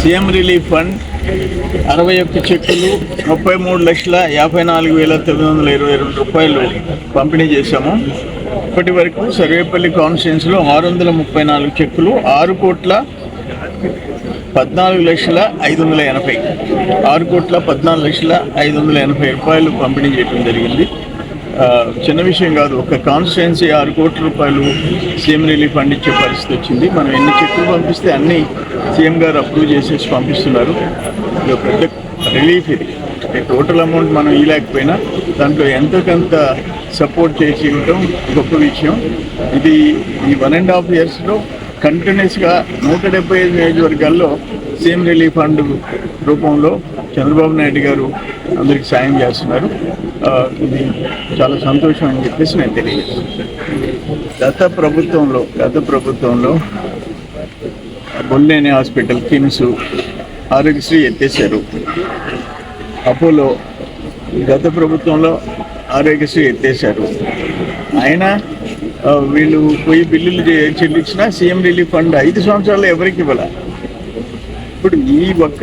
CM relief fund 61 చెక్కులు 33,54,922 రూపాయలు పంపిణీ చేశాము. ఇప్పటి వరకు సర్వేపల్లి కాన్స్టిట్యున్సీలో 634 చెక్కులు 6,14,580 6,14,580 రూపాయలు పంపిణీ చేయడం జరిగింది. చిన్న విషయం కాదు. ఒక కాన్స్టిట్యున్సీ 6 కోట్ల రూపాయలు సీఎం రిలీఫ్ ఫండ్ ఇచ్చే పరిస్థితి వచ్చింది. మనం ఎన్ని చెక్కులు పంపిస్తే అన్నీ సీఎం గారు అప్రూవ్ చేసేసి పంపిస్తున్నారు. ఇది ఒక పెద్ద రిలీఫ్. ఇది టోటల్ అమౌంట్ మనం ఇవ్వలేకపోయినా దాంట్లో ఎంతో కొంత సపోర్ట్ చేసి ఇవ్వడం గొప్ప విషయం. ఇది ఈ 1.5 yearsలో కంటిన్యూస్గా 175 నియోజకవర్గాల్లో సీఎం రిలీఫ్ ఫండ్ రూపంలో చంద్రబాబు నాయుడు గారు అందరికి సాయం చేస్తున్నారు. ఇది చాలా సంతోషం అని చెప్పేసి నేను తెలియజేస్తున్నాను. గత ప్రభుత్వంలో బొల్లేని హాస్పిటల్, కిమ్స్, ఆరోగ్యశ్రీ ఎత్తేసారు. అపోలో గత ప్రభుత్వంలో ఆరోగ్యశ్రీ ఎత్తేసారు. అయినా వీళ్ళు పోయి బిల్లులు చెల్లించినా సీఎం రిలీఫ్ ఫండ్ 5 సంవత్సరాలు ఎవరికి ఇవ్వాలి. ఇప్పుడు ఈ ఒక్క